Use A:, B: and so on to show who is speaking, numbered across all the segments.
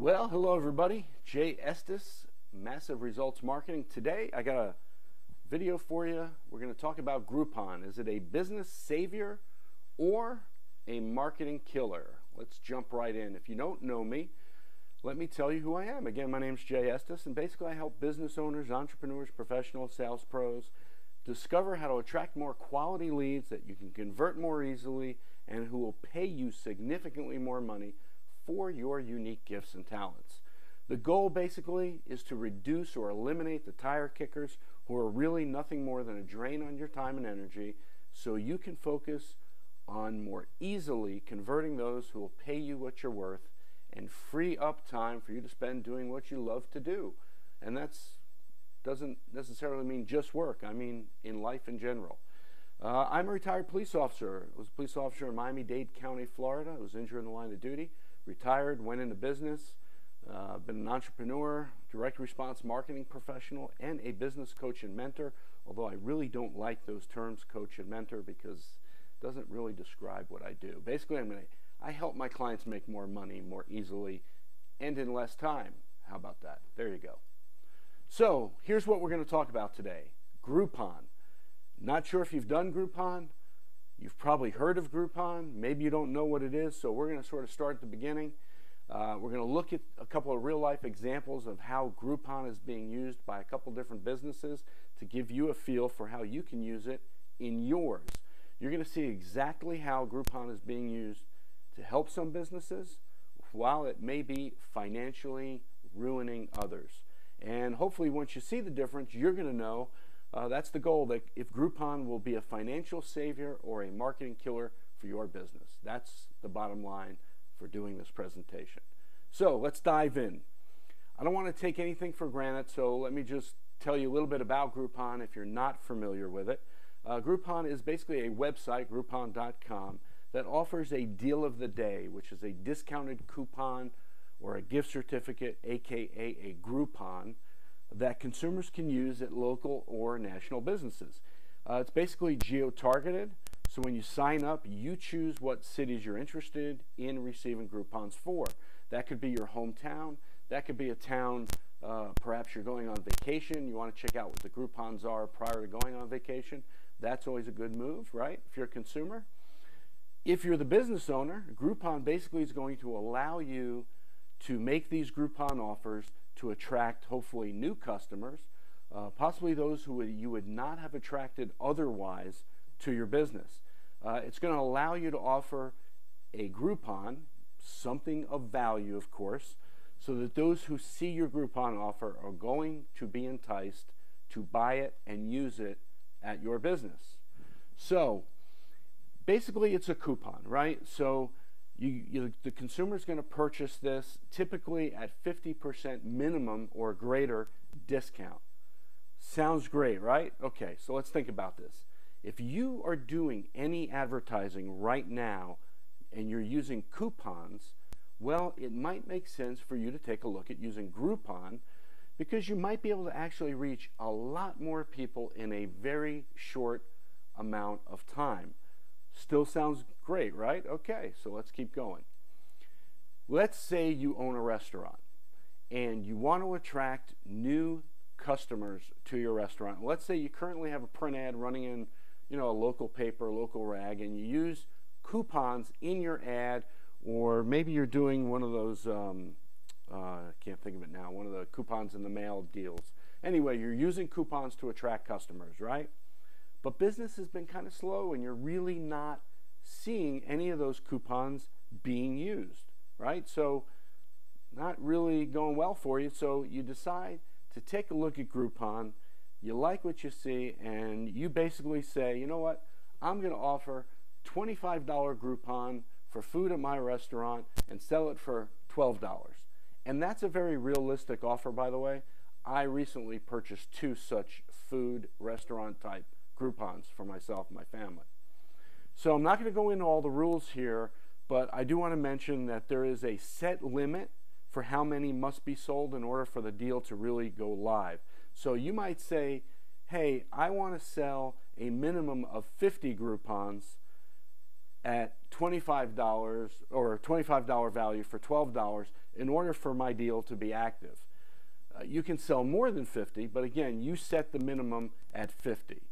A: Well, hello everybody. Jay Estes, Massive Results Marketing. Today I got a video for you. We're going to talk about Groupon. Is it a business savior or a marketing killer? Let's jump right in. If you don't know me, let me tell you who I am. Again, my name's Jay Estes, and basically I help business owners, entrepreneurs, professionals, sales pros discover how to attract more quality leads that you can convert more easily and who will pay you significantly more money for your unique gifts and talents. The goal basically is to reduce or eliminate the tire kickers who are really nothing more than a drain on your time and energy, so you can focus on more easily converting those who will pay you what you're worth and free up time for you to spend doing what you love to do. And that doesn't necessarily mean just work. I mean in life in general. I'm a retired police officer. I was a police officer in Miami-Dade County, Florida. I was injured in the line of duty. Retired, went into business, been an entrepreneur, direct response marketing professional, and a business coach and mentor, although I really don't like those terms, coach and mentor, because it doesn't really describe what I do. Basically, I help my clients make more money more easily and in less time. How about that? There you go. So here's what we're going to talk about today. Groupon. Not sure if you've done Groupon. You've probably heard of Groupon. Maybe you don't know what it is, so we're going to sort of start at the beginning. We're going to look at a couple of real-life examples of how Groupon is being used by a couple different businesses to give you a feel for how you can use it in yours. You're going to see exactly how Groupon is being used to help some businesses while it may be financially ruining others. And hopefully once you see the difference, you're going to know that's the goal, that if Groupon will be a financial savior or a marketing killer for your business. That's the bottom line for doing this presentation. So let's dive in. I don't want to take anything for granted, so let me just tell you a little bit about Groupon if you're not familiar with it. Groupon is basically a website, groupon.com, that offers a deal of the day, which is a discounted coupon or a gift certificate, aka a Groupon, that consumers can use at local or national businesses. It's basically geo-targeted, so when you sign up, you choose what cities you're interested in receiving Groupons for. That could be your hometown, that could be a town, perhaps you're going on vacation, you want to check out what the Groupons are prior to going on vacation. That's always a good move, right, if you're a consumer. If you're the business owner, Groupon basically is going to allow you to make these Groupon offers to attract hopefully new customers, possibly those who you would not have attracted otherwise to your business. It's going to allow you to offer a Groupon, something of value of course, so that those who see your Groupon offer are going to be enticed to buy it and use it at your business. So basically it's a coupon, right? So the consumer is going to purchase this typically at 50% minimum or greater discount. Sounds great, right? Okay, so let's think about this. If you are doing any advertising right now and you're using coupons, well, it might make sense for you to take a look at using Groupon, because you might be able to actually reach a lot more people in a very short amount of time. Still sounds great, right? Okay, so let's keep going. Let's say you own a restaurant and you want to attract new customers to your restaurant. Let's say you currently have a print ad running in, a local paper, local rag, and you use coupons in your ad, or maybe you're doing one of those, I can't think of it now, one of the coupons in the mail deals. Anyway, you're using coupons to attract customers, right? But business has been kind of slow and you're really not seeing any of those coupons being used, right? So not really going well for you. So you decide to take a look at Groupon. You like what you see and you basically say, you know what, I'm going to offer $25 Groupon for food at my restaurant and sell it for $12. And that's a very realistic offer, by the way. I recently purchased 2 such food restaurant type Groupons for myself and my family. So I'm not going to go into all the rules here, but I do want to mention that there is a set limit for how many must be sold in order for the deal to really go live. So you might say, hey, I want to sell a minimum of 50 Groupons at $25 or a $25 value for $12, in order for my deal to be active. You can sell more than 50, but again, you set the minimum at 50.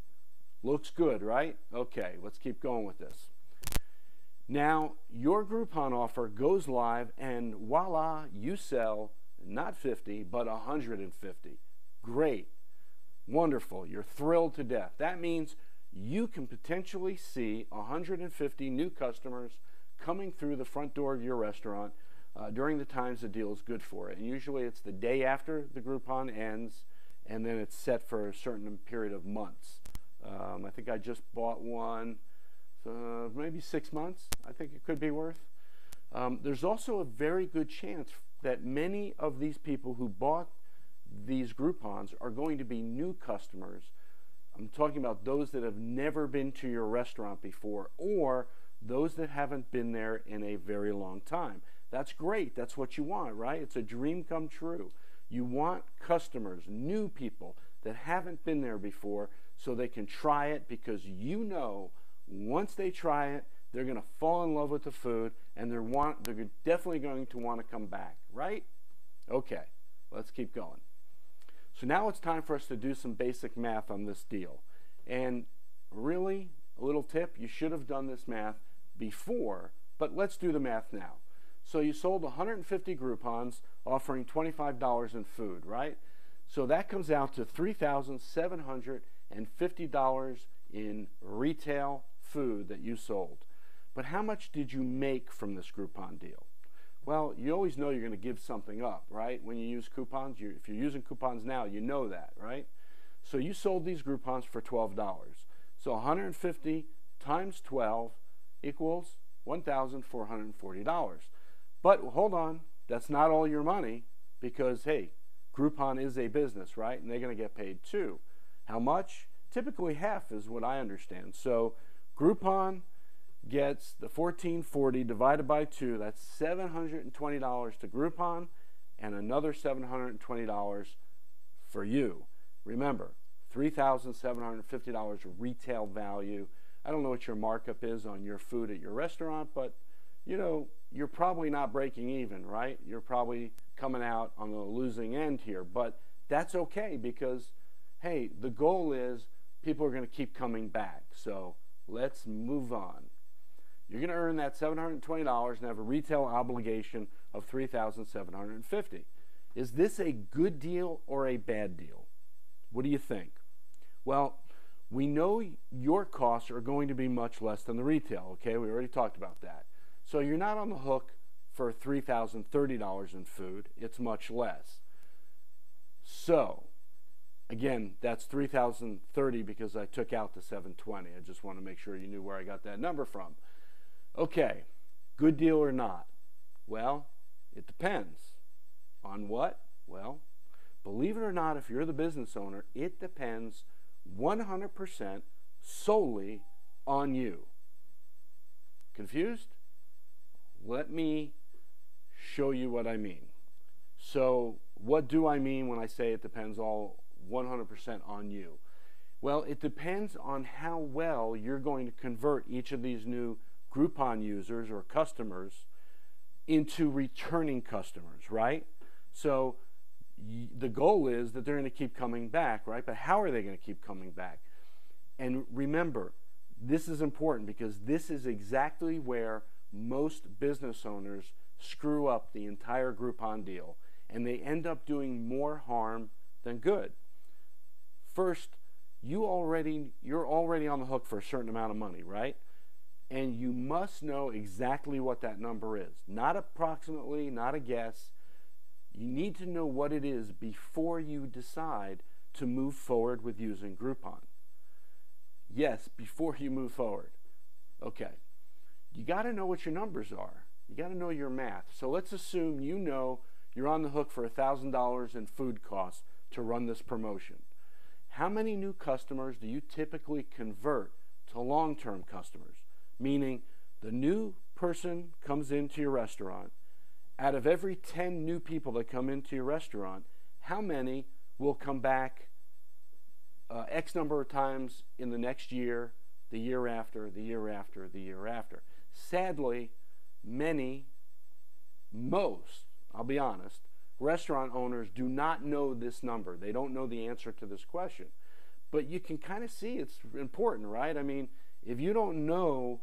A: Looks good, right? Okay, let's keep going with this. Now, your Groupon offer goes live, and voila, you sell not 50, but 150. Great. Wonderful. You're thrilled to death. That means you can potentially see 150 new customers coming through the front door of your restaurant during the times the deal is good for it. And usually it's the day after the Groupon ends, and then it's set for a certain period of months. I think I just bought one, maybe 6 months, I think it could be worth. There's also a very good chance that many of these people who bought these Groupons are going to be new customers. I'm talking about those that have never been to your restaurant before, or those that haven't been there in a very long time. That's great. That's what you want, right? It's a dream come true. You want customers, new people that haven't been there before, so they can try it, because you know once they try it, they're going to fall in love with the food, and they're definitely going to want to come back, right? Okay, let's keep going. So now it's time for us to do some basic math on this deal. And really, a little tip, you should have done this math before, but let's do the math now. So you sold 150 Groupons offering $25 in food, right? So that comes out to $3,750 in retail food that you sold. But how much did you make from this Groupon deal? Well, you always know you're going to give something up, right? When you use coupons, if you're using coupons now, you know that, right? So you sold these Groupons for $12. So 150 times 12 equals $1,440. But hold on, that's not all your money, because, hey, Groupon is a business, right? And they're going to get paid too. How much? Typically half is what I understand. So Groupon gets the $1,440 divided by 2. That's $720 to Groupon, and another $720 for you. Remember, $3,750 retail value. I don't know what your markup is on your food at your restaurant, but you know, you're probably not breaking even, right? You're probably coming out on the losing end here, but that's okay, because hey, the goal is people are going to keep coming back. So let's move on. You're going to earn that $720 and have a retail obligation of $3,750. Is this a good deal or a bad deal? What do you think? Well, we know your costs are going to be much less than the retail, okay? We already talked about that. So you're not on the hook for $3,030 in food. It's much less. So, again, that's $3,030 because I took out the $720. I just want to make sure you knew where I got that number from. Okay, good deal or not? Well, it depends. On what? Well, believe it or not, if you're the business owner, it depends 100% solely on you. Confused? Let me show you what I mean. So, what do I mean when I say it depends all 100% on you? Well, it depends on how well you're going to convert each of these new Groupon users or customers into returning customers, right? So the goal is that they're going to keep coming back, right? But how are they going to keep coming back? And remember, this is important, because this is exactly where most business owners screw up the entire Groupon deal, and they end up doing more harm than good. First, you're already on the hook for a certain amount of money, right? And you must know exactly what that number is. Not approximately, not a guess. You need to know what it is before you decide to move forward with using Groupon. Yes, before you move forward. Okay. You got to know what your numbers are. You got to know your math. So let's assume you know you're on the hook for $1,000 in food costs to run this promotion. How many new customers do you typically convert to long-term customers? Meaning, the new person comes into your restaurant. Out of every 10 new people that come into your restaurant, how many will come back X number of times in the next year, the year after, the year after, the year after? Sadly, most I'll be honest, restaurant owners do not know this number. They don't know the answer to this question. But you can kind of see it's important, right? I mean, if you don't know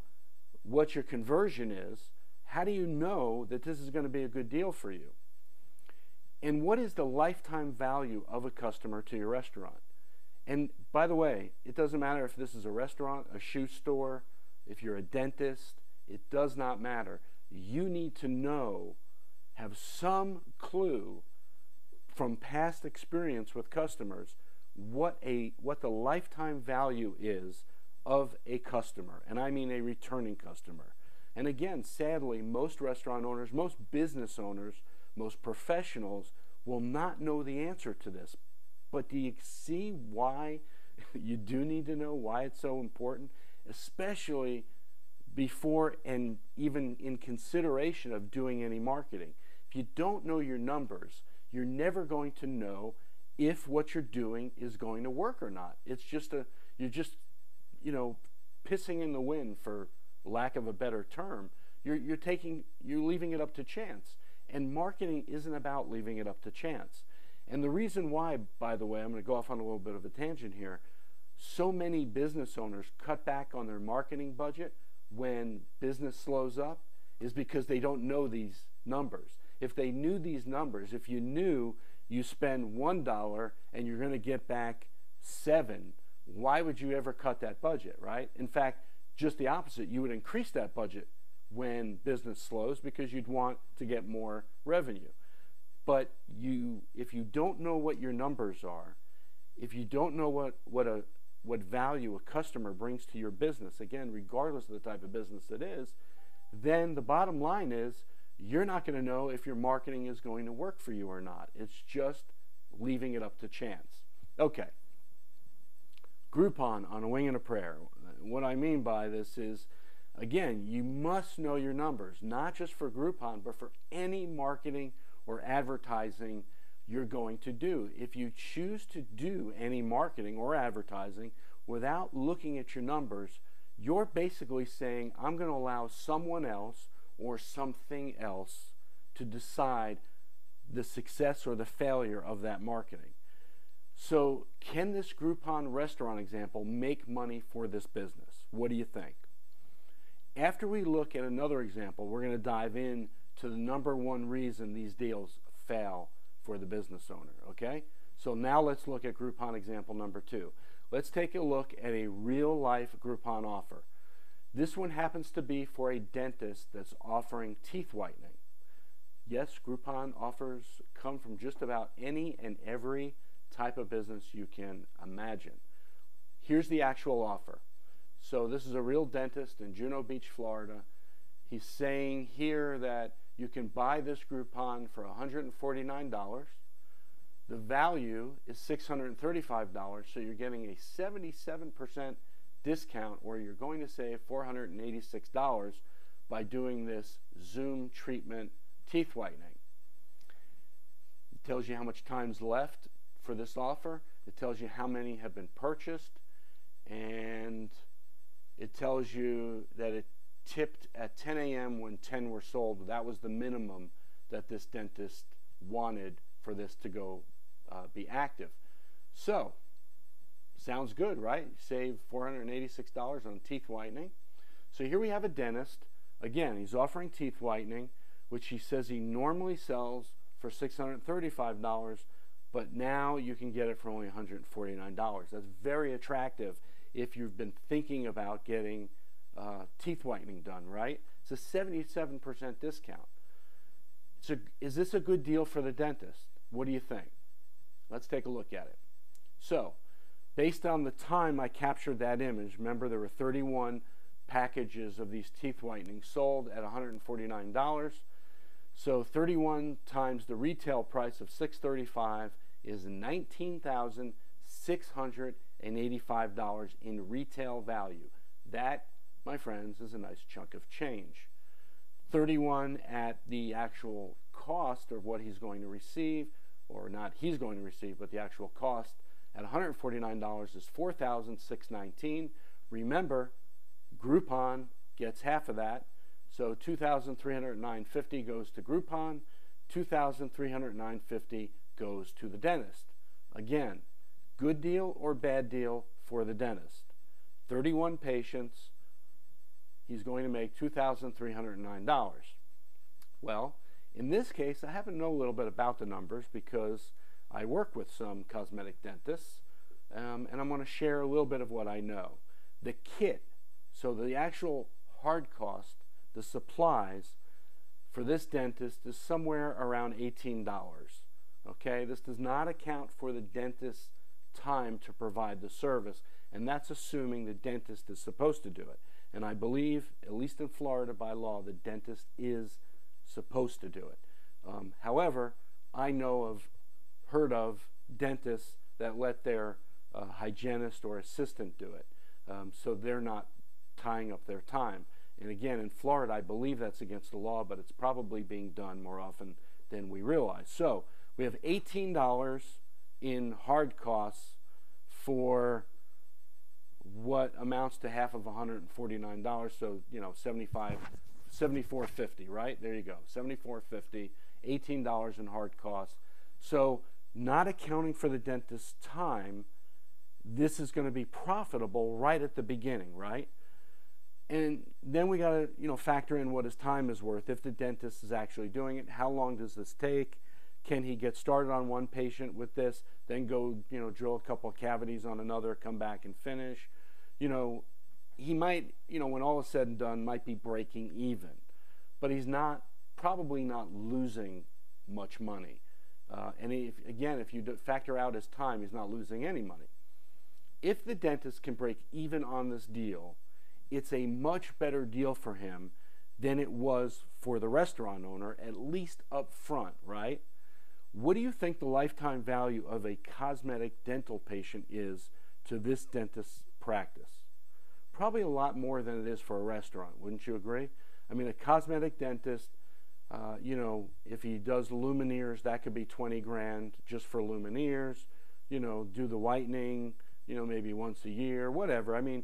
A: what your conversion is, how do you know that this is going to be a good deal for you? And what is the lifetime value of a customer to your restaurant? And by the way, it doesn't matter if this is a restaurant, a shoe store, if you're a dentist, it does not matter. You need to know, have some clue from past experience with customers what the lifetime value is of a customer, and I mean a returning customer. And again, sadly, most restaurant owners, most business owners, most professionals will not know the answer to this. But do you see why you do need to know why it's so important, especially before and even in consideration of doing any marketing? If you don't know your numbers, you're never going to know if what you're doing is going to work or not. It's just you're just, pissing in the wind, for lack of a better term. You're leaving it up to chance. And marketing isn't about leaving it up to chance. And the reason why, by the way, I'm going to go off on a little bit of a tangent here, so many business owners cut back on their marketing budget when business slows up is because they don't know these numbers. If they knew these numbers, if you knew you spend $1 and you're going to get back $7, why would you ever cut that budget, right? In fact, just the opposite. You would increase that budget when business slows because you'd want to get more revenue. But if you don't know what your numbers are, if you don't know what value a customer brings to your business, again, regardless of the type of business it is, then the bottom line is you're not going to know if your marketing is going to work for you or not. It's just leaving it up to chance. Okay. Groupon on a wing and a prayer. What I mean by this is, again, you must know your numbers, not just for Groupon, but for any marketing or advertising you're going to do. If you choose to do any marketing or advertising without looking at your numbers, you're basically saying, I'm going to allow someone else or something else to decide the success or the failure of that marketing. So can this Groupon restaurant example make money for this business? What do you think? After we look at another example, we're going to dive in to the number one reason these deals fail for the business owner, okay? So now let's look at Groupon example number 2. Let's take a look at a real-life Groupon offer. This one happens to be for a dentist that's offering teeth whitening. Yes, Groupon offers come from just about any and every type of business you can imagine. Here's the actual offer. So this is a real dentist in Juno Beach, Florida. He's saying here that you can buy this Groupon for $149. The value is $635, so you're getting a 77% discount, or you're going to save $486 by doing this Zoom treatment teeth whitening. It tells you how much time's left for this offer. It tells you how many have been purchased, and it tells you that it tipped at 10 a.m. when 10 were sold. That was the minimum that this dentist wanted for this to go be active. So, sounds good, right? Save $486 on teeth whitening. So here we have a dentist. Again, he's offering teeth whitening, which he says he normally sells for $635, but now you can get it for only $149. That's very attractive if you've been thinking about getting teeth whitening done, right? It's a 77% discount. So is this a good deal for the dentist? What do you think? Let's take a look at it. So, based on the time I captured that image, remember there were 31 packages of these teeth whitening sold at $149. So 31 times the retail price of $635 is $19,685 in retail value. That, my friends, is a nice chunk of change. 31 at the actual cost of what he's going to receive, or not he's going to receive, but the actual cost at $149 is $4,619. Remember, Groupon gets half of that, so $2,309.50 goes to Groupon, $2,309.50 goes to the dentist. Again, good deal or bad deal for the dentist. 31 patients, he's going to make $2,309. Well, in this case, I happen to know a little bit about the numbers because I work with some cosmetic dentists, and I'm going to share a little bit of what I know. The kit, so the actual hard cost, the supplies for this dentist is somewhere around $18. Okay, this does not account for the dentist's time to provide the service, and that's assuming the dentist is supposed to do it. And I believe, at least in Florida by law, the dentist is supposed to do it. However, I heard of dentists that let their hygienist or assistant do it, so they're not tying up their time. And again, in Florida, I believe that's against the law, but it's probably being done more often than we realize. So we have $18 in hard costs for what amounts to half of $149. So, you know, $74.50, right? There you go, $74.50, $18 in hard costs. So not accounting for the dentist's time, this is going to be profitable right at the beginning, right? And then we got to, you know, factor in what his time is worth. If the dentist is actually doing it, how long does this take? Can he get started on one patient with this, then go, you know, drill a couple of cavities on another, come back and finish? You know, he might, you know, when all is said and done, might be breaking even, but he's probably not losing much money. And if you factor out his time, he's not losing any money. If the dentist can break even on this deal, it's a much better deal for him than it was for the restaurant owner, at least up front, right? What do you think the lifetime value of a cosmetic dental patient is to this dentist's practice? Probably a lot more than it is for a restaurant, wouldn't you agree? I mean, a cosmetic dentist, you know, if he does lumineers, that could be 20 grand just for lumineers. You know, do the whitening, you know, maybe once a year, whatever. I mean,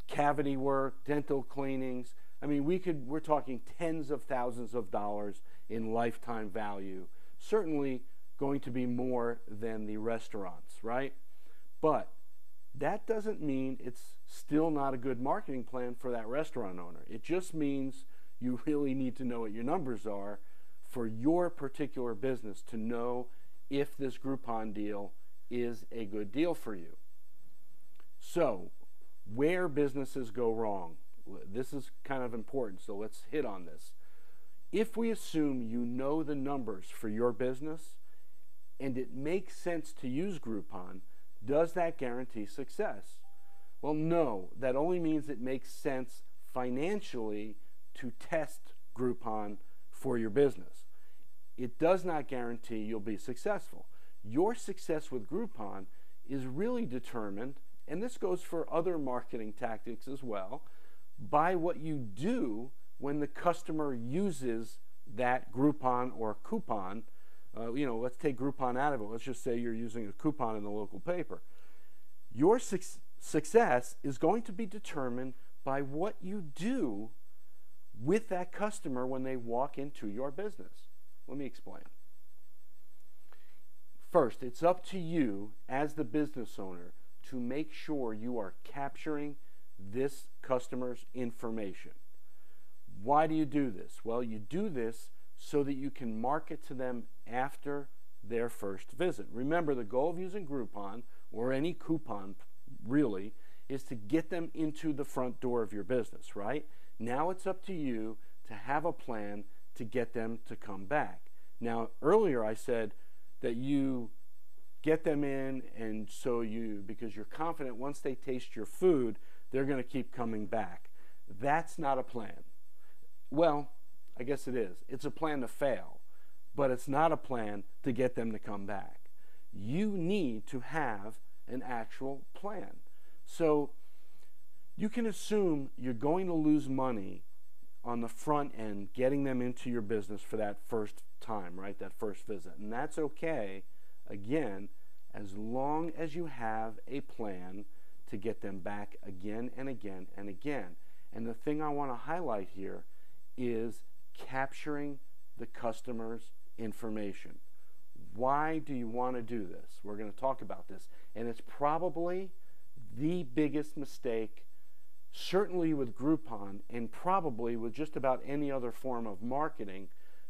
A: cavity work, dental cleanings. I mean, we're talking tens of thousands of dollars in lifetime value. Certainly going to be more than the restaurants, right? But that doesn't mean it's still not a good marketing plan for that restaurant owner. It just means you really need to know what your numbers are for your particular business to know if this Groupon deal is a good deal for you. So, where businesses go wrong. This is kind of important, so let's hit on this. If we assume you know the numbers for your business and it makes sense to use Groupon, does that guarantee success? Well, no. That only means it makes sense financially to test Groupon for your business. It does not guarantee you'll be successful. Your success with Groupon is really determined, and this goes for other marketing tactics as well, by what you do when the customer uses that Groupon or coupon. You know, let's take Groupon out of it. Let's just say you're using a coupon in the local paper. Your success is going to be determined by what you do with that customer when they walk into your business. Let me explain. First, it's up to you as the business owner to make sure you are capturing this customer's information. Why do you do this? Well, you do this so that you can market to them after their first visit. Remember, the goal of using Groupon, or any coupon really, is to get them into the front door of your business, right? Now it's up to you to have a plan to get them to come back. Now, earlier I said that you get them in, and because you're confident once they taste your food, they're going to keep coming back. That's not a plan. Well, I guess it is. It's a plan to fail, but it's not a plan to get them to come back. You need to have an actual plan. So you can assume you're going to lose money on the front end getting them into your business for that first time, right? That first visit. And that's okay, again, as long as you have a plan to get them back again and again and again. And the thing I want to highlight here is capturing the customer's information. Why do you want to do this? We're going to talk about this. And it's probably the biggest mistake, certainly with Groupon, and probably with just about any other form of marketing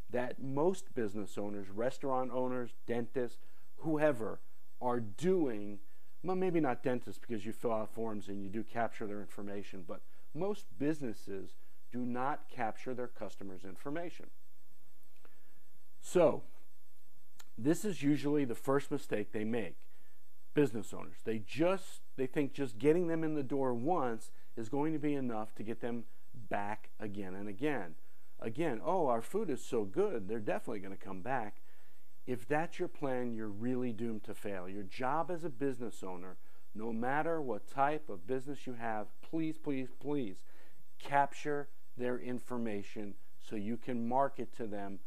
A: that most business owners, restaurant owners, dentists, whoever, are doing. Well, maybe not dentists, because you fill out forms and you do capture their information, but most businesses do not capture their customers' information. So, this is usually the first mistake they make, business owners. They think just getting them in the door once is going to be enough to get them back again and again. Again, oh, our food is so good, they're definitely going to come back. If that's your plan, you're really doomed to fail. Your job as a business owner, no matter what type of business you have, please, please, please capture their information so you can market to them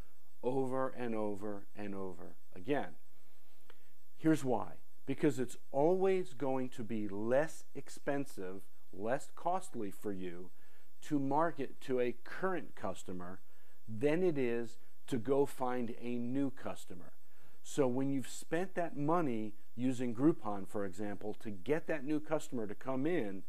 A: over and over and over again. Here's why. Because it's always going to be less expensive, less costly for you to market to a current customer than it is to go find a new customer. So when you've spent that money using Groupon, for example, to get that new customer to come in,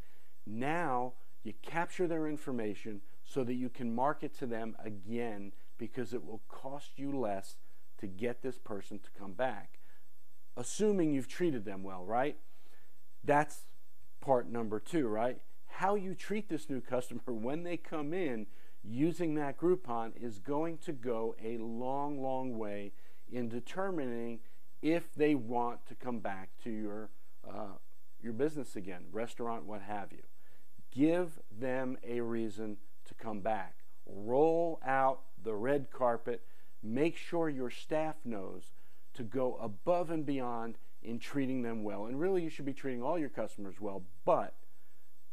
A: now you capture their information so that you can market to them again, because it will cost you less to get this person to come back. Assuming you've treated them well, right? That's part number 2, right? How you treat this new customer when they come in using that Groupon is going to go a long, long way in determining if they want to come back to your business again, restaurant, what have you. Give them a reason to come back. Roll out the red carpet. Make sure your staff knows to go above and beyond in treating them well. And really, you should be treating all your customers well, but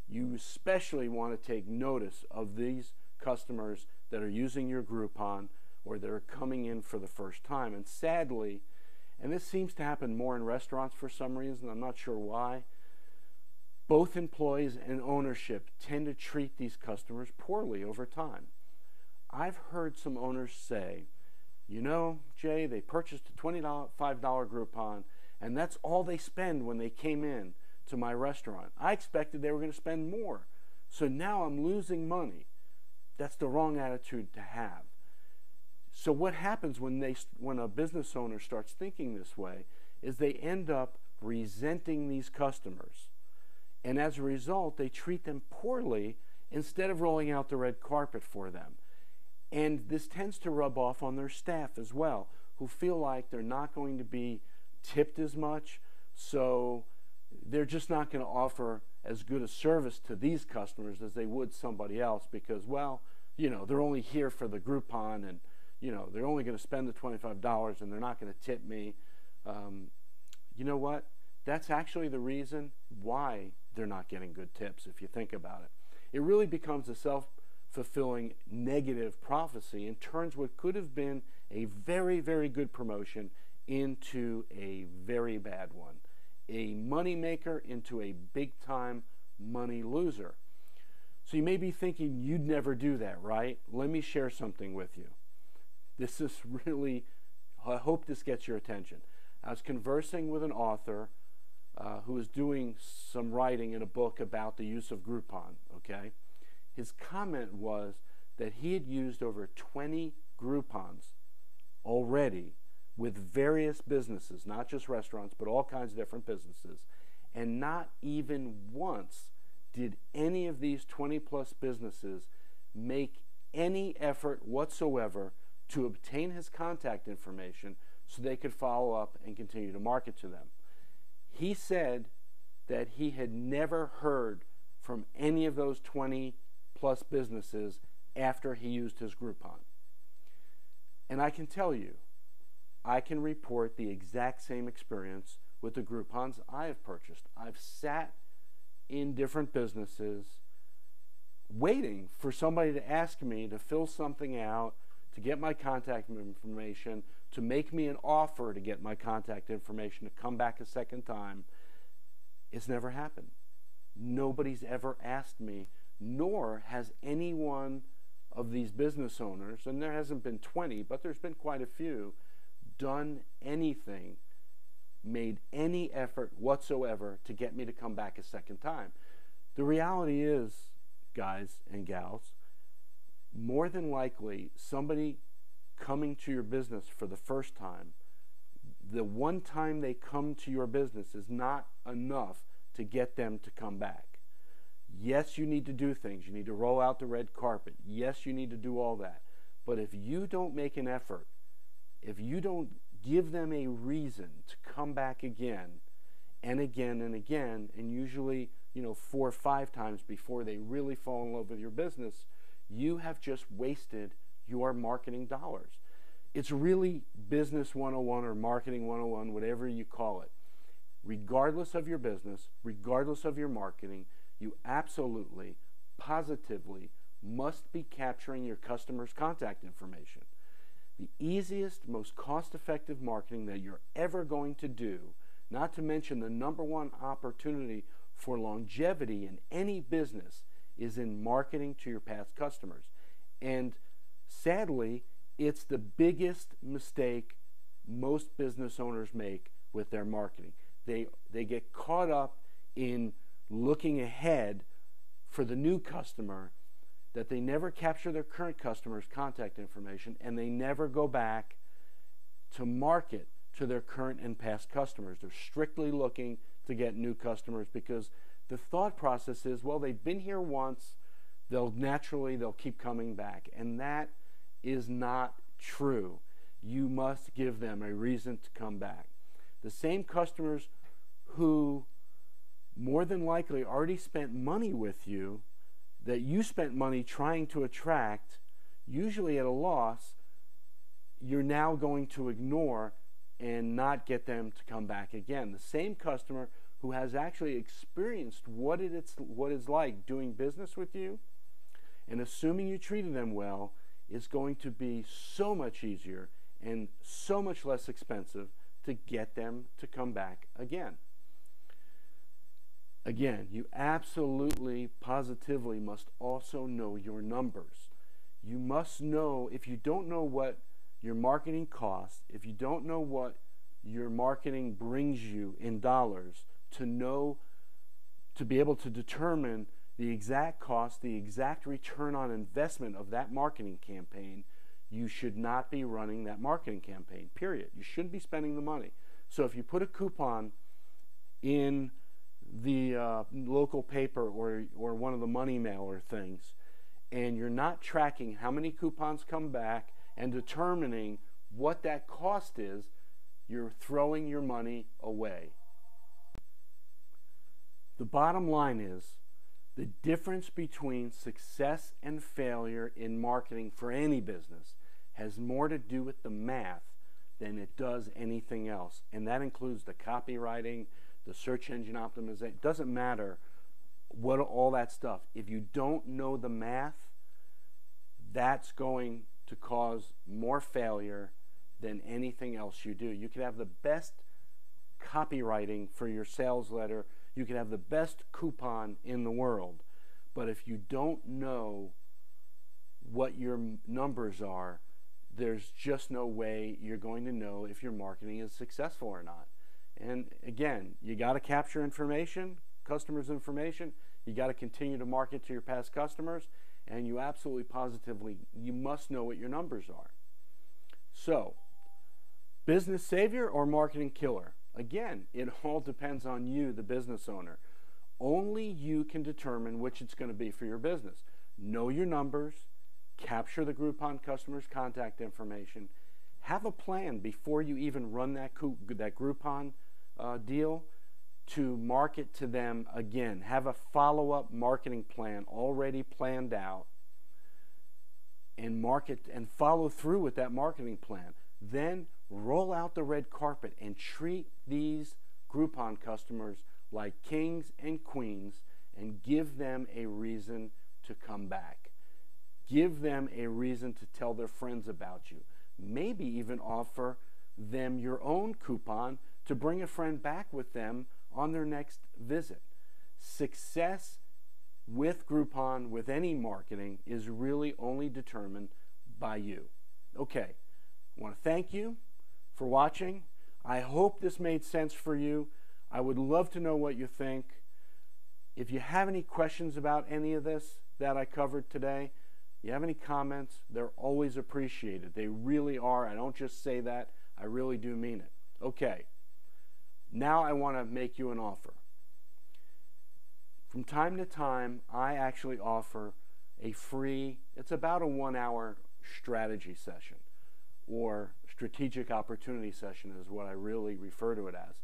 A: you especially want to take notice of these customers that are using your Groupon or that are coming in for the first time. And sadly, and this seems to happen more in restaurants for some reason, I'm not sure why, both employees and ownership tend to treat these customers poorly over time. I've heard some owners say, you know, Jay, they purchased a $25 Groupon, and that's all they spend when they came in to my restaurant. I expected they were going to spend more, so now I'm losing money. That's the wrong attitude to have. So what happens when a business owner starts thinking this way is they end up resenting these customers. And as a result, they treat them poorly instead of rolling out the red carpet for them. And this tends to rub off on their staff as well, who feel like they're not going to be tipped as much, so they're just not going to offer as good a service to these customers as they would somebody else because, well, you know, they're only here for the Groupon and, you know, they're only going to spend the $25 and they're not going to tip me. You know what? That's actually the reason why they're not getting good tips, if you think about it. It really becomes a self-fulfilling negative prophecy and turns what could have been a very, very good promotion into a very bad one. A money maker into a big-time money loser. So you may be thinking you'd never do that, right? Let me share something with you. This is really, I hope this gets your attention. I was conversing with an author who was doing some writing in a book about the use of Groupon, okay? His comment was that he had used over 20 Groupons already with various businesses, not just restaurants, but all kinds of different businesses, and not even once did any of these 20-plus businesses make any effort whatsoever to obtain his contact information so they could follow up and continue to market to them. He said that he had never heard from any of those 20-plus businesses after he used his Groupon. And I can tell you, I can report the exact same experience with the Groupons I have purchased. I've sat in different businesses waiting for somebody to ask me to fill something out, to get my contact information, to make me an offer to get my contact information, to come back a second time. It's never happened. Nobody's ever asked me, nor has anyone of these business owners, and there hasn't been 20, but there's been quite a few, done anything, made any effort whatsoever to get me to come back a second time. The reality is, guys and gals, more than likely somebody coming to your business for the first time, the one time they come to your business is not enough to get them to come back. Yes, you need to do things. You need to roll out the red carpet. Yes, you need to do all that. But if you don't make an effort, if you don't give them a reason to come back again and again and again, and usually 4 or 5 times before they really fall in love with your business, you have just wasted your marketing dollars. It's really business 101 or marketing 101, whatever you call it. Regardless of your business, regardless of your marketing, you absolutely, positively must be capturing your customers' contact information. The easiest, most cost-effective marketing that you're ever going to do, not to mention the #1 opportunity for longevity in any business, is in marketing to your past customers. And sadly, it's the biggest mistake most business owners make with their marketing. They get caught up in looking ahead for the new customer, that they never capture their current customers' contact information, and they never go back to market to their current and past customers. They're strictly looking to get new customers because the thought process is, well, they've been here once, they'll keep coming back. And that is not true. You must give them a reason to come back. The same customers who more than likely already spent money with you, that you spent money trying to attract, usually at a loss, you're now going to ignore and not get them to come back again. The same customer who has actually experienced what it's like doing business with you, and assuming you treated them well, is going to be so much easier and so much less expensive to get them to come back again. Again, you absolutely, positively must also know your numbers. You must know, if you don't know what your marketing costs, if you don't know what your marketing brings you in dollars, to be able to determine the exact cost, the exact return on investment of that marketing campaign, you should not be running that marketing campaign, period. You shouldn't be spending the money. So if you put a coupon in the local paper or one of the money mailer things, and you're not tracking how many coupons come back and determining what that cost is, you're throwing your money away. The bottom line is, the difference between success and failure in marketing for any business has more to do with the math than it does anything else. And that includes the copywriting, the search engine optimization. It doesn't matter what all that stuff. If you don't know the math, that's going to cause more failure than anything else you do. You could have the best copywriting for your sales letter. You could have the best coupon in the world. But if you don't know what your numbers are, there's just no way you're going to know if your marketing is successful or not. And again, you got to capture information, customers' information. You got to continue to market to your past customers. And you absolutely positively, you must know what your numbers are. So, business savior or marketing killer? Again, it all depends on you, the business owner. Only you can determine which it's going to be for your business. Know your numbers, capture the Groupon customers' contact information, have a plan before you even run that Groupon deal to market to them again. Have a follow-up marketing plan already planned out, and market and follow through with that marketing plan. Then roll out the red carpet and treat these Groupon customers like kings and queens, and give them a reason to come back. Give them a reason to tell their friends about you. Maybe even offer them your own coupon to bring a friend back with them on their next visit. Success with Groupon, with any marketing, is really only determined by you. Okay, I want to thank you for watching. I hope this made sense for you. I would love to know what you think. If you have any questions about any of this that I covered today, you have any comments, they're always appreciated. They really are. I don't just say that. I really do mean it. Okay, now I want to make you an offer. From time to time, I actually offer a free, it's about a 1-hour strategy session, or strategic opportunity session is what I really refer to it as.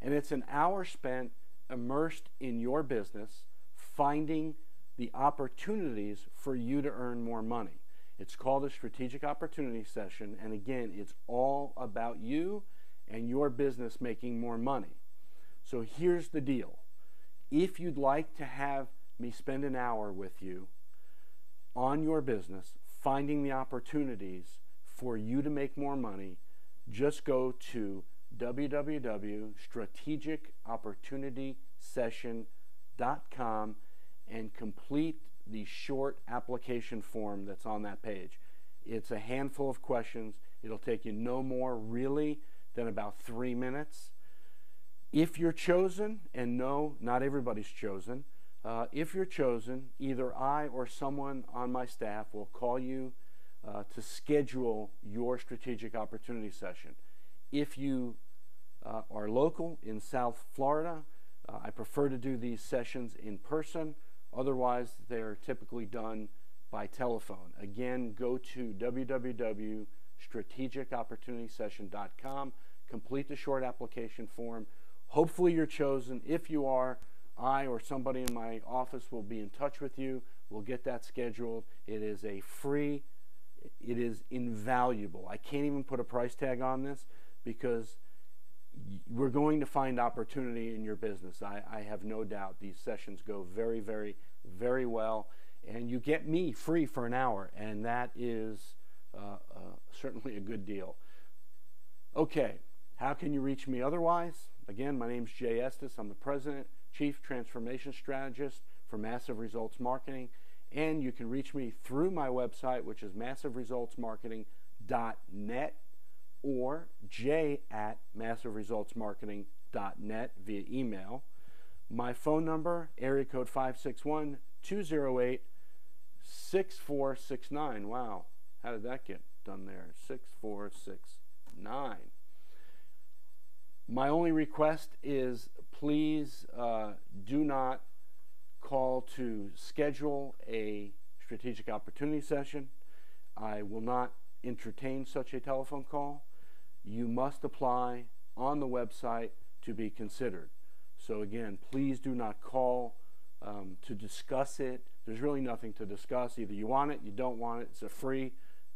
A: And it's an hour spent immersed in your business, finding the opportunities for you to earn more money. It's called a strategic opportunity session, and again, it's all about you and your business making more money. So here's the deal. If you'd like to have me spend an hour with you on your business, finding the opportunities for you to make more money, just go to www.strategicopportunitysession.com and complete the short application form that's on that page. It's a handful of questions. It'll take you no more really than about 3 minutes. If you're chosen, and no, not everybody's chosen, if you're chosen, either I or someone on my staff will call you to schedule your strategic opportunity session. If you are local in South Florida, I prefer to do these sessions in person. Otherwise, they're typically done by telephone. Again, go to www.strategicopportunitysession.com, complete the short application form. Hopefully you're chosen. If you are, I or somebody in my office will be in touch with you. We'll get that scheduled. It is a free, it is invaluable. I can't even put a price tag on this because we're going to find opportunity in your business. I have no doubt these sessions go very, very, very well. And you get me free for an hour, and that is certainly a good deal. Okay, how can you reach me otherwise? Again, my name's Jay Estes. I'm the President, Chief Transformation Strategist for Massive Results Marketing. And you can reach me through my website, which is massiveresultsmarketing.net, or j@massiveresultsmarketing.net via email. My phone number, area code 561-208-6469. Wow, how did that get done there? 6469. My only request is please do not call to schedule a strategic opportunity session. I will not entertain such a telephone call. You must apply on the website to be considered. So again, please do not call to discuss it. There's really nothing to discuss. Either you want it, you don't want it. It's a free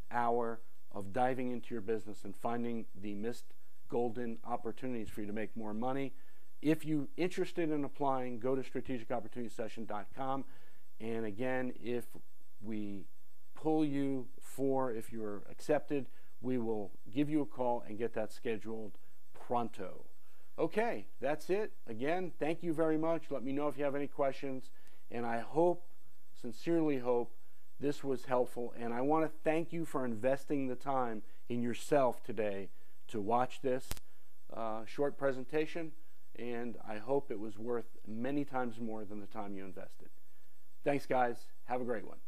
A: hour of diving into your business and finding the missed golden opportunities for you to make more money. If you're interested in applying, go to strategicopportunitysession.com. And again, if we pull you for, if you're accepted, we will give you a call and get that scheduled pronto. Okay, that's it. Again, thank you very much. Let me know if you have any questions. And I hope, sincerely hope, this was helpful. And I want to thank you for investing the time in yourself today to watch this short presentation. And I hope it was worth many times more than the time you invested. Thanks, guys. Have a great one.